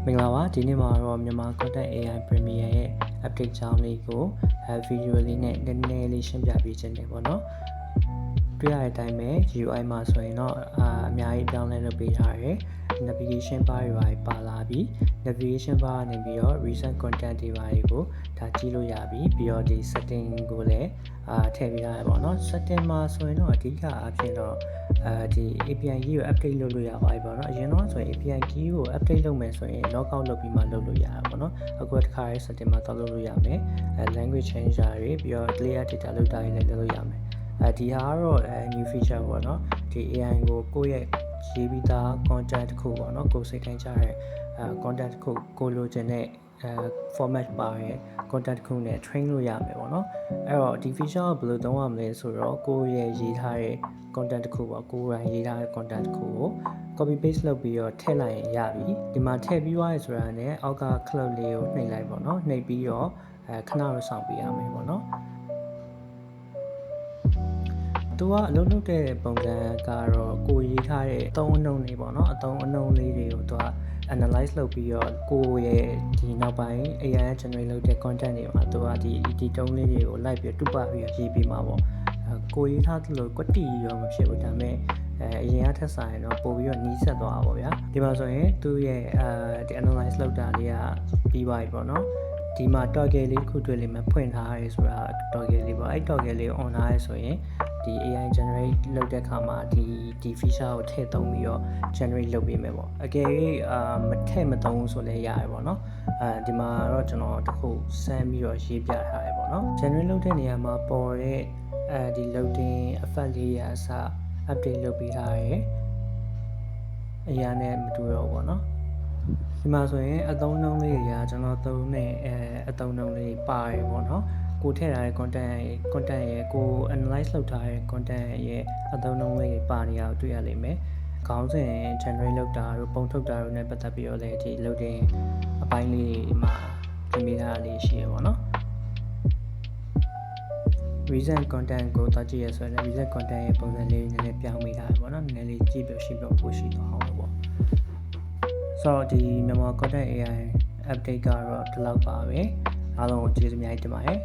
မင်္ဂလာပါဒီနေ့မှာတော့မြန်မာ Content AI Premier ရဲ့ update ကြောင်းလေးကိုvideo လေးနဲ့နည်းနည်းလေးရှင်းပြပေးခြင်းတယ်ပေါ့နော်တွေ့ရတဲ့အတိုင်းပဲ UI မှာဆိုရင်တော့အများကြီးပြောင်းလဲလုပ်ပေးထားတယ် navigation bar တွေပါလာပြီး navigation bar ကနေပြီးတော့ recent content တွေပါတွေကိုဒါကြည့်လို့ရပြီပြီးတော့ဒီ setting ကိုလည်းထည့်ပေးထားရပါတော့ setting မှာဆိုရင်တော့အဓိကအဖြစ်တော့ဒီ API key ကို update လုပ်လို့ရပါပြီပေါ့နော်အရင်တော့ဆိုရင် API key ကို update လုပ်မယ်ဆိုရင် log out လုပ်ပြီးမှလုပ်လို့ရတာပေါ့နော်အခုတစ်ခါရေး setting မှာတော့လုပ်လို့ရမယ်language changer တွေပြီးတော့ clear data လုပ်တာတွေလည်းလုပ်လို့ရမယ်ဒီဟာကတော့new feature ပေါ့နော်ဒီ AI ကိုကိုယ့်ရဲ့ရေးပြီးသား content တစ်ခုပေါ့နော်ကိုယ်စိတ်တိုင်းကြတဲ့content တစ်ခုကိုလိုချင်တဲ့format ပါရဲ့ content တစ်ခုနဲ့ train လို့ရမယ်ပေါ့နော်အဲ့တော့ဒီ feature ကိုဘယ်လိုသုံးရမလဲဆိုတော့ကိုယ့်ရဲ့ရေးထားတဲ့ content တစ်ခုပေါ့ကိုယ်တိုင်ရေးထားတဲ့ content တစ်ခုကို copy paste လုပ်ပြီးတော့ထည့်လိုက်ရင်ရပြီဒီမှာထည့်ပြီးသွားရဆိုတာနဲ့အောက်က clip လေးကိုနှိပ်လိုက်ပေါ့နော်နှိပ်ပြီးတော့ခဏတော့စောင့်ပေးရမယ်ပေါ့နော်သူကအလုပ်လုပ်တဲ့ပုံစံကတော့ကိုရေးထားတဲ့အသုံးအနှုန်းလေးပေါ့နော်အသုံးအနှုန်းလေးတွေကိုသူက analyze လုပ်ပြီးတော့ကိုရဲ့ဒီနောက်ပိုင်း AI generate လုပ်တဲ့ content တွေမှာသူကဒီတုံးလေးတွေကိုလိုက်ပြီးတူပါပြီးရေးပြီးမှာပေါ့ကိုရေးထားသလိုကွက်တီရောမဖြစ်ဘူးဒါပေမဲ့အရင်ကထက်ဆိုင်တော့ပို့ပြီးတော့နီးစပ်သွားတာပေါ့ဗျာဒီမှာဆိုရင်သူရဲ့ဒီ analyze လုပ်တာလေးကပြီးပါပြီပေါ့နော်ဒီမှာ toggle လေးခုတွေ့လိမ့်မယ်ဖွင့်ထားရဲဆိုတာ toggle လေးပေါ့အဲ့ toggle လေး on ထားရဲဆိုရင်ဒီ AI generate လုပ်တဲ့အခါမှာဒီ feature ကိုထည့်သုံးပြီးတော့ generate လုပ်ပေးမယ်ပေါ့အကယ်၍မထည့်မသုံးဆိုလည်းရတယ်ပေါ့နော်ဒီမှာတော့ကျွန်တော်တခုစမ်းပြီးတော့ရေးပြထားတယ်ပေါ့နော် generate လုပ်တဲ့နေရာမှာပေါ်တဲ့ဒီ loading effect လေးရာအစ update လုပ်ပေးထားရဲအရာနဲ့မတူတော့ဘူးပေါ့နော်ဒီမှာဆိုရင်အသုံးအနှုန်းလေးတွေကကျွန်တော်သုံးတဲ့အသုံးအနှုန်းလေးပါတယ်ပေါ့နော်ကိုထည့်ထားတဲ့ content ရဲ့ကို analyze လုပ်ထားတဲ့ content ရဲ့အသုံးအနှုန်းလေးပါနေတာကိုတွေ့ရလိမ့်မယ်ခေါင်းစဉ် generate လုပ်တာတို့ပုံထုတ်တာတို့နဲ့ပတ်သက်ပြီးတော့လည်းဒီ loading အပိုင်းလေးမှာပြင်ပေးထားတာလေးရှိရပါတော့ recent content ကိုတွားကြည့်ရဆိုရင် recent content ရဲ့ပုံစံလေးနည်းနည်းပြောင်းပေးထားတယ်ပေါ့နော်နည်းနည်းလေးကြည့်ပြီးရှင်းပြဖို့ရှိသွားအောင်ပေါ့ဆိုတော့ဒီမြန်မာ content AI update ကတော့ဒီလောက်ပါပဲအားလုံးကိုကျေးဇူးအများကြီးတင်ပါတယ်